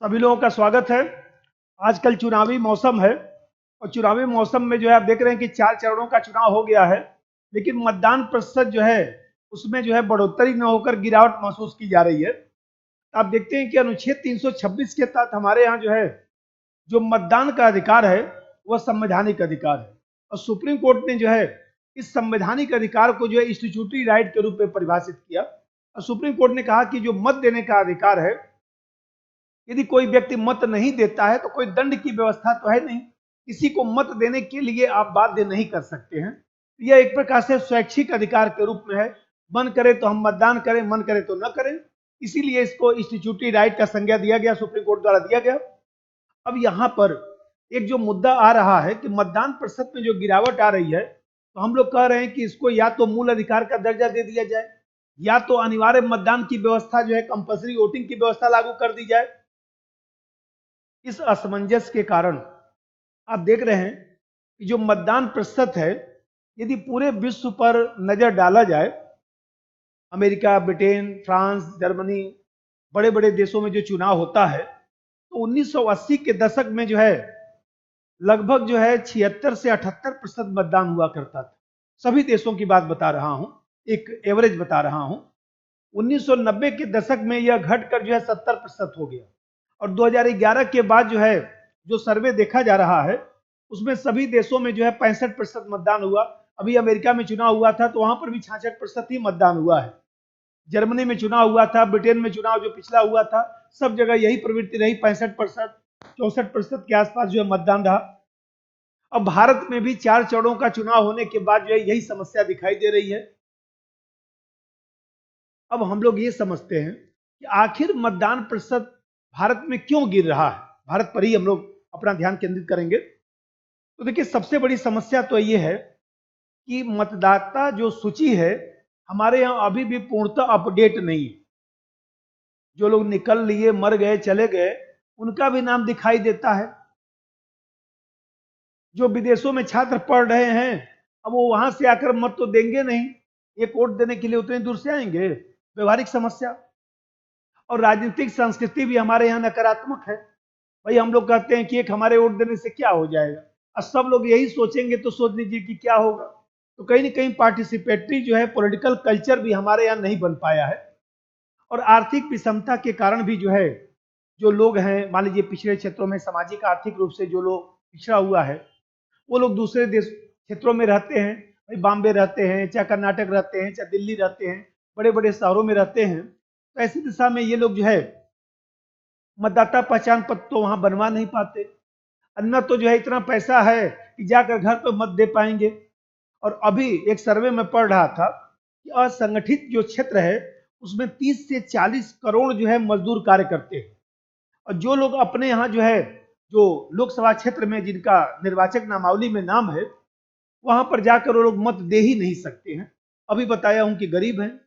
सभी लोगों का स्वागत है। आजकल चुनावी मौसम है और चुनावी मौसम में जो है आप देख रहे हैं कि 4 चरणों का चुनाव हो गया है, लेकिन मतदान प्रतिशत जो है उसमें जो है बढ़ोतरी न होकर गिरावट महसूस की जा रही है। आप देखते हैं कि अनुच्छेद 326 के तहत हमारे यहाँ जो है जो मतदान का अधिकार है वह संवैधानिक अधिकार है और सुप्रीम कोर्ट ने जो है इस संवैधानिक अधिकार को जो है इंस्टीट्यूटरी राइट के रूप में परिभाषित किया और सुप्रीम कोर्ट ने कहा कि जो मत देने का अधिकार है, यदि कोई व्यक्ति मत नहीं देता है तो कोई दंड की व्यवस्था तो है नहीं, किसी को मत देने के लिए आप बाध्य नहीं कर सकते हैं। यह एक प्रकार से स्वैच्छिक अधिकार के रूप में है। मन करे तो हम मतदान करें, मन करे तो न करें, इसीलिए इसको इंस्टीट्यूटरी राइट का संज्ञा दिया गया, सुप्रीम कोर्ट द्वारा दिया गया। अब यहाँ पर एक जो मुद्दा आ रहा है कि मतदान प्रतिशत में जो गिरावट आ रही है, तो हम लोग कह रहे हैं कि इसको या तो मूल अधिकार का दर्जा दे दिया जाए या तो अनिवार्य मतदान की व्यवस्था जो है कंपल्सरी वोटिंग की व्यवस्था लागू कर दी जाए। इस असमंजस के कारण आप देख रहे हैं कि जो मतदान प्रतिशत है, यदि पूरे विश्व पर नजर डाला जाए, अमेरिका, ब्रिटेन, फ्रांस, जर्मनी, बड़े बड़े देशों में जो चुनाव होता है, तो 1980 के दशक में जो है लगभग जो है 76 से 78% मतदान हुआ करता था। सभी देशों की बात बता रहा हूं, एक एवरेज बता रहा हूं। 1990 के दशक में यह घटकर जो है 70% हो गया और 2011 के बाद जो है जो सर्वे देखा जा रहा है उसमें सभी देशों में जो है 65% मतदान हुआ। अभी अमेरिका में चुनाव हुआ था तो वहां पर भी 66% ही मतदान हुआ है। जर्मनी में चुनाव हुआ था, ब्रिटेन में चुनाव जो पिछला हुआ था, सब जगह यही प्रवृत्ति रही, 65% 64% के आसपास जो है मतदान रहा। अब भारत में भी 4 चरणों का चुनाव होने के बाद जो है यही समस्या दिखाई दे रही है। अब हम लोग ये समझते हैं कि आखिर मतदान प्रतिशत भारत में क्यों गिर रहा है, भारत पर ही हम लोग अपना ध्यान केंद्रित करेंगे। तो देखिए, सबसे बड़ी समस्या तो ये है कि मतदाता जो सूची है हमारे यहाँ अभी भी पूर्णतः अपडेट नहीं है। जो लोग निकल लिए, मर गए, चले गए, उनका भी नाम दिखाई देता है। जो विदेशों में छात्र पढ़ रहे हैं, अब वो वहां से आकर मत तो देंगे नहीं, एक वोट देने के लिए उतनी दूर से आएंगे। व्यवहारिक समस्या। और राजनीतिक संस्कृति भी हमारे यहाँ नकारात्मक है। भाई हम लोग कहते हैं कि एक हमारे वोट देने से क्या हो जाएगा, और सब लोग यही सोचेंगे तो सोच लीजिए कि क्या होगा। तो कहीं ना कहीं पार्टिसिपेटरी जो है पॉलिटिकल कल्चर भी हमारे यहाँ नहीं बन पाया है। और आर्थिक विषमता के कारण भी जो है जो लोग हैं, मान लीजिए पिछड़े क्षेत्रों में सामाजिक आर्थिक रूप से जो लोग पिछड़ा हुआ है, वो लोग दूसरे देश क्षेत्रों में रहते हैं, भाई बॉम्बे रहते हैं, चाहे कर्नाटक रहते हैं, चाहे दिल्ली रहते हैं, बड़े बड़े शहरों में रहते हैं। तो ऐसी दिशा में ये लोग जो है मतदाता पहचान पत्र तो वहां बनवा नहीं पाते। अन्य तो जो है इतना पैसा है कि जाकर घर पर मत दे पाएंगे। और अभी एक सर्वे में पढ़ रहा था कि असंगठित जो क्षेत्र है उसमें 30 से 40 करोड़ जो है मजदूर कार्य करते हैं। और जो लोग अपने यहाँ जो है जो लोकसभा क्षेत्र में जिनका निर्वाचक नामावली में नाम है, वहां पर जाकर वो लोग मत दे ही नहीं सकते हैं। अभी बताया हूं कि गरीब हैं।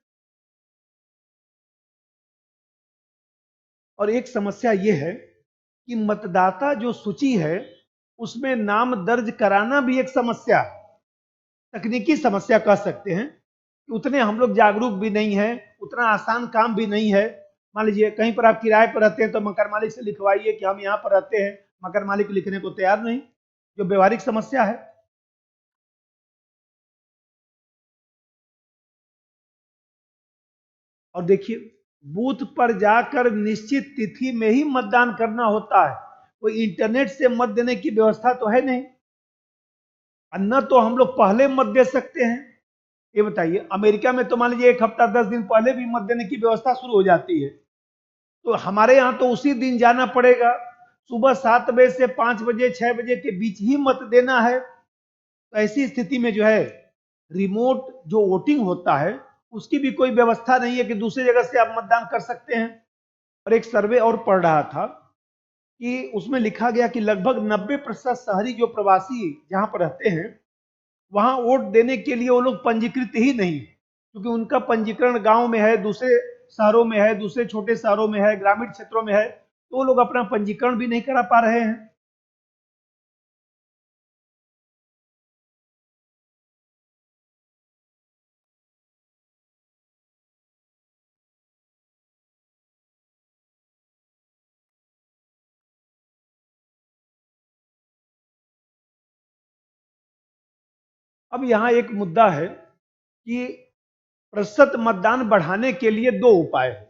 और एक समस्या ये है कि मतदाता जो सूची है उसमें नाम दर्ज कराना भी एक समस्या है, तकनीकी समस्या कह सकते हैं। कि उतने हम लोग जागरूक भी नहीं है, उतना आसान काम भी नहीं है। मान लीजिए कहीं पर आप किराए पर रहते हैं तो मकान मालिक से लिखवाइए कि हम यहाँ पर रहते हैं, मकान मालिक लिखने को तैयार नहीं, जो व्यवहारिक समस्या है। और देखिए, बूथ पर जाकर निश्चित तिथि में ही मतदान करना होता है, कोई इंटरनेट से मत देने की व्यवस्था तो है नहीं। अन्य तो हम लोग पहले मत दे सकते हैं। ये बताइए, अमेरिका में तो मान लीजिए 1 हफ्ता 10 दिन पहले भी मत देने की व्यवस्था शुरू हो जाती है। तो हमारे यहाँ तो उसी दिन जाना पड़ेगा, सुबह 7 बजे से 5 बजे 6 बजे के बीच ही मत देना है। तो ऐसी स्थिति में जो है रिमोट जो वोटिंग होता है उसकी भी कोई व्यवस्था नहीं है कि दूसरी जगह से आप मतदान कर सकते हैं। और एक सर्वे और पढ़ रहा था कि उसमें लिखा गया कि लगभग 90% शहरी जो प्रवासी जहां पर रहते हैं वहां वोट देने के लिए वो लोग पंजीकृत ही नहीं है, क्योंकि उनका पंजीकरण गांव में है, दूसरे शहरों में है, दूसरे छोटे शहरों में है, ग्रामीण क्षेत्रों में है, तो वो लोग अपना पंजीकरण भी नहीं करा पा रहे हैं। अब यहाँ एक मुद्दा है कि प्रतिशत मतदान बढ़ाने के लिए दो उपाय है।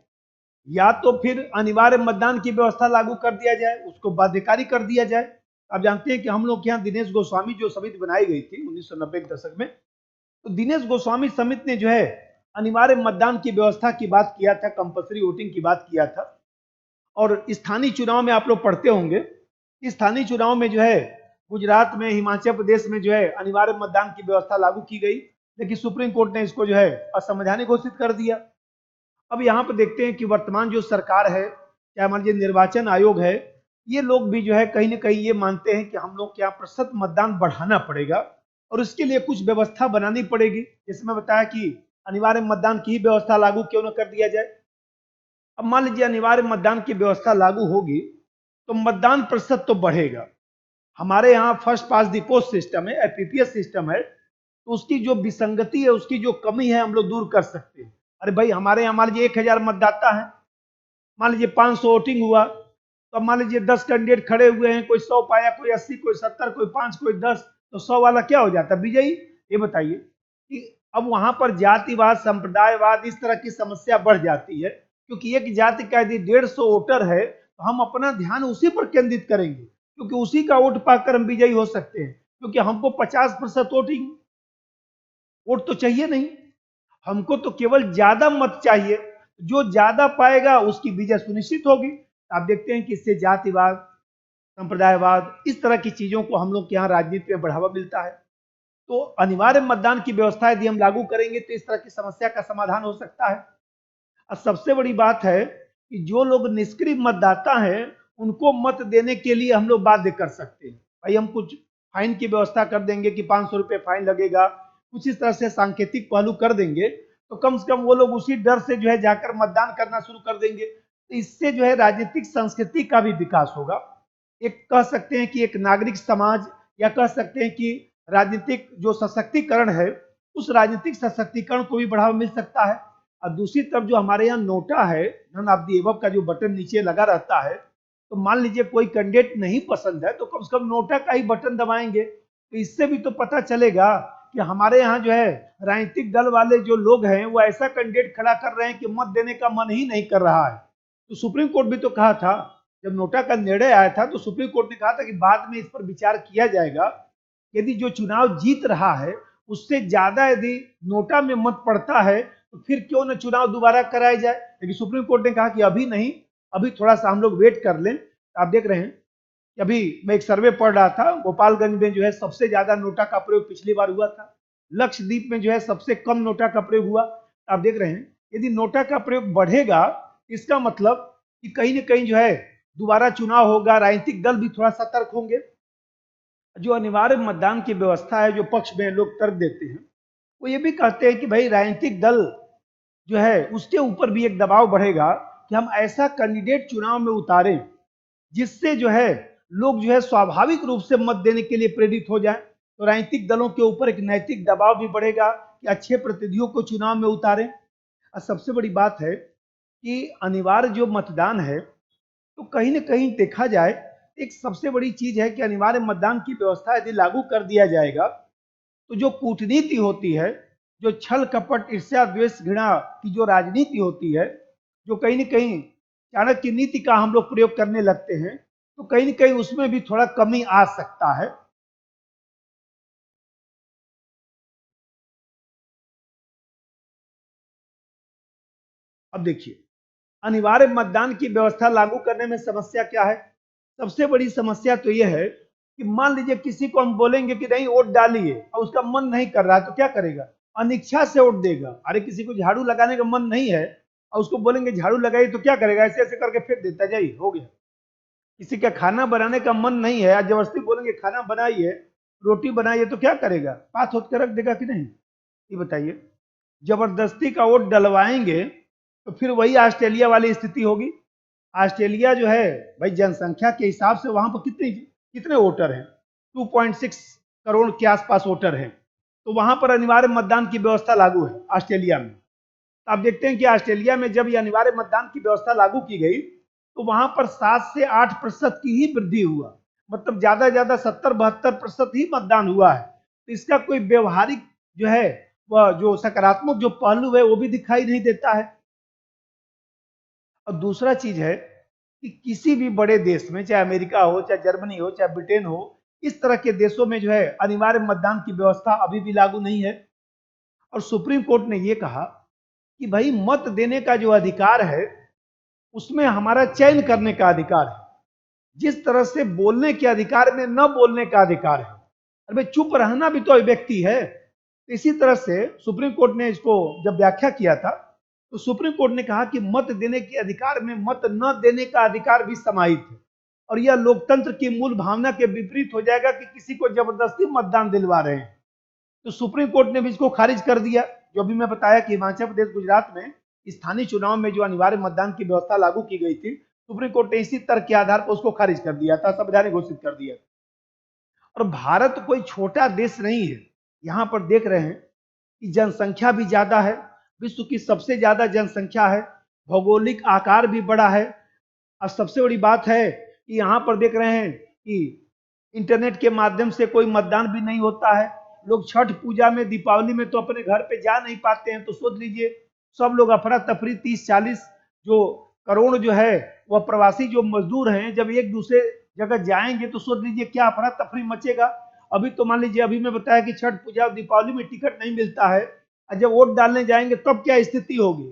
या तो फिर अनिवार्य मतदान की व्यवस्था लागू कर दिया जाए, उसको बाध्यकारी कर दिया जाए। आप जानते हैं कि हम लोग के यहाँ दिनेश गोस्वामी जो समिति बनाई गई थी 1990 के दशक में, तो दिनेश गोस्वामी समिति ने जो है अनिवार्य मतदान की व्यवस्था की बात किया था, कंपल्सरी वोटिंग की बात किया था। और स्थानीय चुनाव में आप लोग पढ़ते होंगे, स्थानीय चुनाव में जो है गुजरात में, हिमाचल प्रदेश में जो है अनिवार्य मतदान की व्यवस्था लागू की गई, लेकिन सुप्रीम कोर्ट ने इसको जो है असंवैधानिक घोषित कर दिया। अब यहाँ पर देखते हैं कि वर्तमान जो सरकार है, चाहे मान लीजिए निर्वाचन आयोग है, ये लोग भी जो है कहीं ना कहीं ये मानते हैं कि हम लोग क्या प्रतिशत मतदान बढ़ाना पड़ेगा और इसके लिए कुछ व्यवस्था बनानी पड़ेगी। जैसे मैं बताया कि अनिवार्य मतदान की व्यवस्था लागू क्यों न कर दिया जाए। अब मान लीजिए अनिवार्य मतदान की व्यवस्था लागू होगी तो मतदान प्रतिशत तो बढ़ेगा। हमारे यहाँ first pass the post system है, एफपीपीएस सिस्टम है, तो उसकी जो विसंगति है, उसकी जो कमी है, हम लोग दूर कर सकते हैं। अरे भाई, हमारे यहाँ मान लीजिए 1000 मतदाता है, मान लीजिए 500 वोटिंग हुआ, तो अब मान लीजिए 10 कैंडिडेट खड़े हुए हैं, कोई 100 पाया, कोई 80, कोई 70, कोई 5, कोई 10, तो 100 वाला क्या हो जाता है? विजयी। ये बताइए कि अब वहां पर जातिवाद, संप्रदायवाद, इस तरह की समस्या बढ़ जाती है, क्योंकि एक जाति का यदि 150 वोटर है तो हम अपना ध्यान उसी पर केंद्रित करेंगे, क्योंकि उसी का वोट पाकर हम विजयी हो सकते हैं। क्योंकि हमको 50% वोट तो चाहिए नहीं, हमको तो केवल ज्यादा मत चाहिए। जो ज्यादा पाएगा उसकी विजय सुनिश्चित होगी। आप देखते हैं कि इससे जातिवाद, संप्रदायवाद, इस तरह की चीजों को हम लोग के यहाँ राजनीति में बढ़ावा मिलता है। तो अनिवार्य मतदान की व्यवस्था यदि हम लागू करेंगे तो इस तरह की समस्या का समाधान हो सकता है। और सबसे बड़ी बात है कि जो लोग निष्क्रिय मतदाता हैं उनको मत देने के लिए हम लोग बाध्य कर सकते हैं। भाई, हम कुछ फाइन की व्यवस्था कर देंगे कि 500 रुपये फाइन लगेगा, कुछ इस तरह से सांकेतिक पहलू कर देंगे, तो कम से कम वो लोग उसी डर से जो है जाकर मतदान करना शुरू कर देंगे। तो इससे जो है राजनीतिक संस्कृति का भी विकास होगा। एक कह सकते हैं कि एक नागरिक समाज, या कह सकते हैं कि राजनीतिक जो सशक्तिकरण है, उस राजनीतिक सशक्तिकरण को भी बढ़ावा मिल सकता है। और दूसरी तरफ जो हमारे यहाँ नोटा है, नन ऑफ द एबव का जो बटन नीचे लगा रहता है, तो मान लीजिए कोई कैंडिडेट नहीं पसंद है तो कम से कम नोटा का ही बटन दबाएंगे। तो इससे भी तो पता चलेगा कि हमारे यहाँ जो है राजनीतिक दल वाले जो लोग हैं वो ऐसा कैंडिडेट खड़ा कर रहे हैं कि मत देने का मन ही नहीं कर रहा है। तो सुप्रीम कोर्ट भी तो कहा था, जब नोटा का निर्णय आया था तो सुप्रीम कोर्ट ने कहा था कि बाद में इस पर विचार किया जाएगा। यदि जो चुनाव जीत रहा है उससे ज्यादा यदि नोटा में मत पड़ता है तो फिर क्यों न चुनाव दोबारा कराया जाए। लेकिन सुप्रीम कोर्ट ने कहा कि अभी नहीं, अभी थोड़ा सा हम लोग वेट कर लें। आप देख रहे हैं कि अभी मैं एक सर्वे पढ़ रहा था, गोपालगंज में जो है सबसे ज्यादा नोटा का प्रयोग पिछली बार हुआ था, लक्षद्वीप में जो है सबसे कम नोटा का प्रयोग हुआ। आप देख रहे हैं यदि नोटा का प्रयोग बढ़ेगा, इसका मतलब कि कहीं ना कहीं जो है दोबारा चुनाव होगा, राजनीतिक दल भी थोड़ा सतर्क होंगे। जो अनिवार्य मतदान की व्यवस्था है, जो पक्ष में लोग तर्क देते हैं, वो ये भी कहते हैं कि भाई राजनीतिक दल जो है उसके ऊपर भी एक दबाव बढ़ेगा कि हम ऐसा कैंडिडेट चुनाव में उतारें जिससे जो है लोग जो है स्वाभाविक रूप से मत देने के लिए प्रेरित हो जाएं। तो राजनीतिक दलों के ऊपर एक नैतिक दबाव भी बढ़ेगा कि अच्छे प्रतिनिधियों को चुनाव में उतारें। और सबसे बड़ी बात है कि अनिवार्य जो मतदान है, तो कहीं ना कहीं देखा जाए एक सबसे बड़ी चीज है कि अनिवार्य मतदान की व्यवस्था यदि लागू कर दिया जाएगा तो जो कूटनीति होती है, जो छल कपट, ईर्ष्या, द्वेष, घृणा की जो राजनीति होती है, जो कहीं ना कहीं चाणक्य नीति का हम लोग प्रयोग करने लगते हैं, तो कहीं ना कहीं उसमें भी थोड़ा कमी आ सकता है। अब देखिए, अनिवार्य मतदान की व्यवस्था लागू करने में समस्या क्या है? सबसे बड़ी समस्या तो यह है कि मान लीजिए किसी को हम बोलेंगे कि नहीं वोट डालिए और उसका मन नहीं कर रहा है तो क्या करेगा? अनिच्छा से वोट देगा। अरे किसी को झाड़ू लगाने का मन नहीं है और उसको बोलेंगे झाड़ू लगाइए तो क्या करेगा? ऐसे ऐसे करके फेंक देता, जाइए हो गया। किसी का खाना बनाने का मन नहीं है, आज जबरदस्ती बोलेंगे खाना बनाइए, रोटी बनाइए, तो क्या करेगा? पाथ होत के रख देगा कि नहीं? ये बताइए। जबरदस्ती का वोट डलवाएंगे तो फिर वही ऑस्ट्रेलिया वाली स्थिति होगी। ऑस्ट्रेलिया जो है भाई, जनसंख्या के हिसाब से वहां पर कितने कितने वोटर हैं? 2.6 करोड़ के आसपास वोटर हैं। तो वहां पर अनिवार्य मतदान की व्यवस्था लागू है ऑस्ट्रेलिया में। तो आप देखते हैं कि ऑस्ट्रेलिया में जब ये अनिवार्य मतदान की व्यवस्था लागू की गई तो वहां पर 7 से 8% की ही वृद्धि हुआ। मतलब ज्यादा ज्यादा 70-72% ही मतदान हुआ है। तो इसका कोई व्यवहारिक जो है वह जो सकारात्मक जो पहलू है वो भी दिखाई नहीं देता है। और दूसरा चीज है कि किसी भी बड़े देश में, चाहे अमेरिका हो, चाहे जर्मनी हो, चाहे ब्रिटेन हो, इस तरह के देशों में जो है अनिवार्य मतदान की व्यवस्था अभी भी लागू नहीं है। और सुप्रीम कोर्ट ने यह कहा कि भाई मत देने का जो अधिकार है उसमें हमारा चयन करने का अधिकार है, जिस तरह से बोलने के अधिकार में न बोलने का अधिकार है। अरे चुप रहना भी तो अभिव्यक्ति है। इसी तरह से सुप्रीम कोर्ट ने इसको जब व्याख्या किया था तो सुप्रीम कोर्ट ने कहा कि मत देने के अधिकार में मत न देने का अधिकार भी समाहित है, और यह लोकतंत्र की मूल भावना के विपरीत हो जाएगा कि किसी को जबरदस्ती मतदान दिलवा रहे हैं। तो सुप्रीम कोर्ट ने भी इसको खारिज कर दिया। जो भी मैं बताया कि हिमाचल प्रदेश, गुजरात में स्थानीय चुनाव में जो अनिवार्य मतदान की व्यवस्था लागू की गई थी, सुप्रीम कोर्ट ने इसी तर्क के आधार पर उसको खारिज कर दिया था, संवैधानिक घोषित कर दिया। और भारत कोई छोटा देश नहीं है। यहाँ पर देख रहे हैं कि जनसंख्या भी ज्यादा है, विश्व की सबसे ज्यादा जनसंख्या है, भौगोलिक आकार भी बड़ा है। और सबसे बड़ी बात है कि यहाँ पर देख रहे हैं कि इंटरनेट के माध्यम से कोई मतदान भी नहीं होता है। लोग छठ पूजा में, दीपावली में तो अपने घर पे जा नहीं पाते हैं। तो सोच लीजिए, सब लोग अफरा तफरी 30-40 जो करोड़ जो है वह प्रवासी जो मजदूर हैं, जब एक दूसरे जगह जाएंगे तो सोच लीजिए क्या अफरा तफरी मचेगा। अभी तो मान लीजिए, अभी मैं बताया कि छठ पूजा और दीपावली में टिकट नहीं मिलता है, और जब वोट डालने जाएंगे तब क्या स्थिति होगी।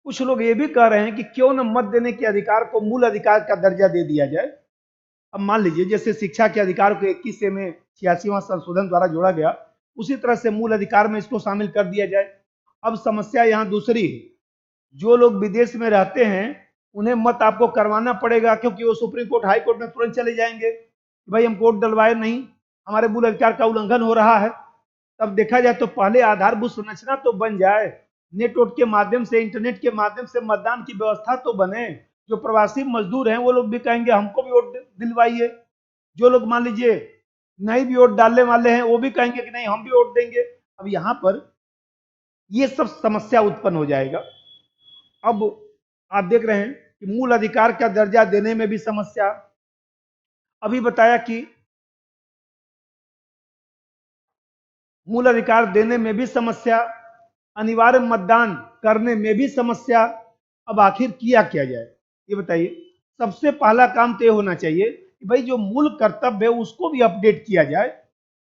कुछ लोग ये भी कह रहे हैं कि क्यों न मत देने के अधिकार को मूल अधिकार का दर्जा दे दिया जाए। अब मान लीजिए जैसे शिक्षा के अधिकार को 21 में 86वां संशोधन द्वारा जोड़ा गया, उसी तरह से मूल अधिकार में इसको शामिल कर दिया जाए। अब समस्या यहाँ दूसरी है, जो लोग विदेश में रहते हैं उन्हें मत आपको करवाना पड़ेगा, क्योंकि वो सुप्रीम कोर्ट, हाई कोर्ट में तुरंत चले जाएंगे कि भाई हम वोट डलवाए नहीं, हमारे मूल अधिकार का उल्लंघन हो रहा है। तब देखा जाए तो पहले आधारभूत संरचना तो बन जाए, नेटवर्क के माध्यम से, इंटरनेट के माध्यम से मतदान की व्यवस्था तो बने। जो प्रवासी मजदूर हैं वो लोग भी कहेंगे हमको भी वोट दिलवाइए। जो लोग मान लीजिए नहीं भी वोट डालने वाले हैं वो भी कहेंगे कि नहीं हम भी वोट देंगे। अब यहाँ पर ये सब समस्या उत्पन्न हो जाएगा। अब आप देख रहे हैं कि मूल अधिकार का दर्जा देने में भी समस्या। अभी बताया कि मूल अधिकार देने में भी समस्या, अनिवार्य मतदान करने में भी समस्या। अब आखिर किया क्या जाए ये बताइए। सबसे पहला काम तो ये होना चाहिए कि भाई जो मूल कर्तव्य है उसको भी अपडेट किया जाए।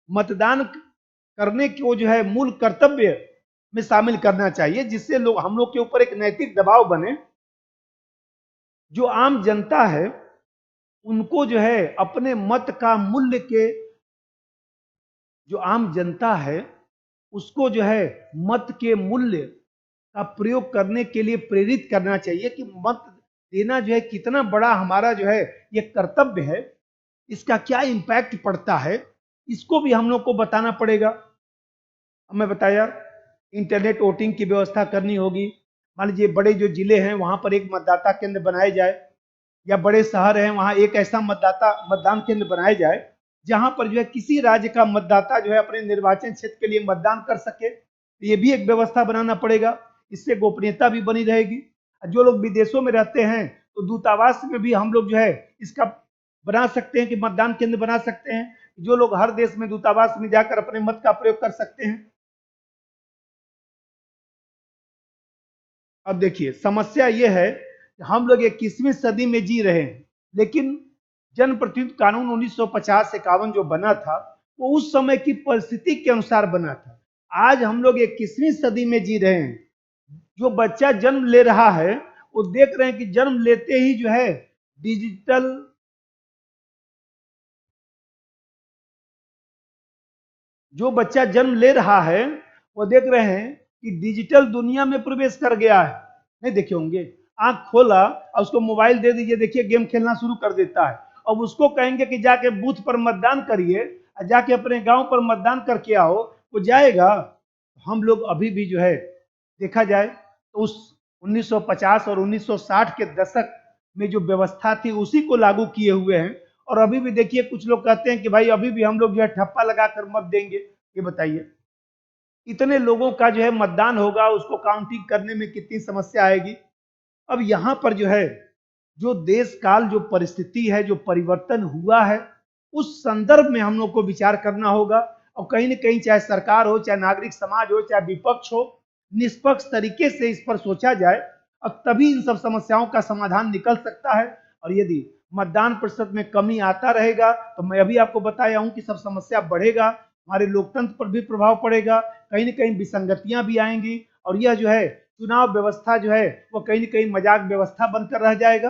मतदान करने को जो है मूल कर्तव्य में शामिल करना चाहिए, जिससे लोग, हम लोग के ऊपर एक नैतिक दबाव बने। जो आम जनता है उनको जो है अपने मत का मूल्य के, जो आम जनता है उसको जो है मत के मूल्य का प्रयोग करने के लिए प्रेरित करना चाहिए कि मत देना जो है कितना बड़ा हमारा जो है ये कर्तव्य है, इसका क्या इम्पैक्ट पड़ता है, इसको भी हम लोग को बताना पड़ेगा। मैं बताया इंटरनेट वोटिंग की व्यवस्था करनी होगी। मान लीजिए बड़े जो जिले हैं वहां पर एक मतदाता केंद्र बनाए जाए, या बड़े शहर हैं वहां एक ऐसा मतदान केंद्र बनाया जाए जहां पर जो है किसी राज्य का मतदाता जो है अपने निर्वाचन क्षेत्र के लिए मतदान कर सके। तो ये भी एक व्यवस्था बनाना पड़ेगा, इससे गोपनीयता भी बनी रहेगी। जो लोग विदेशों में रहते हैं तो दूतावास में भी हम लोग जो है इसका बना सकते हैं कि मतदान केंद्र बना सकते हैं, जो लोग हर देश में दूतावास में जाकर अपने मत का प्रयोग कर सकते हैं। अब देखिए समस्या ये है कि हम लोग 21वीं सदी में जी रहे हैं, लेकिन जनप्रतिनिधि कानून 1950-51 जो बना था वो उस समय की परिस्थिति के अनुसार बना था। आज हम लोग 21वीं सदी में जी रहे हैं। जो बच्चा जन्म ले रहा है वो देख रहे हैं कि जन्म लेते ही जो है डिजिटल, जो बच्चा जन्म ले रहा है वो देख रहे हैं कि डिजिटल दुनिया में प्रवेश कर गया है। नहीं देखे होंगे, आंख खोला और उसको मोबाइल दे दीजिए, देखिए गेम खेलना शुरू कर देता है। अब उसको कहेंगे कि जाके बूथ पर मतदान करिए, जाके अपने गांव पर मतदान करके आओ, वो जाएगा। हम लोग अभी भी जो है देखा जाए तो उस 1950 और 1960 के दशक में जो व्यवस्था थी उसी को लागू किए हुए हैं। और अभी भी देखिए कुछ लोग कहते हैं कि भाई अभी भी हम लोग जो है ठप्पा लगाकर मत देंगे। ये बताइए इतने लोगों का जो है मतदान होगा, उसको काउंटिंग करने में कितनी समस्या आएगी। अब यहाँ पर जो है जो देश काल जो परिस्थिति है, जो परिवर्तन हुआ है, उस संदर्भ में हम लोग को विचार करना होगा। और कहीं न कहीं चाहे सरकार हो, चाहे नागरिक समाज हो, चाहे विपक्ष हो, निष्पक्ष तरीके से इस पर सोचा जाए और तभी इन सब समस्याओं का समाधान निकल सकता है। और यदि मतदान प्रतिशत में कमी आता रहेगा तो मैं अभी आपको बताया हूं कि सब समस्या बढ़ेगा, हमारे लोकतंत्र पर भी प्रभाव पड़ेगा, कहीं न कहीं विसंगतियां भी आएंगी और यह जो है चुनाव व्यवस्था जो है वो कहीं न कहीं मजाक व्यवस्था बनकर रह जाएगा।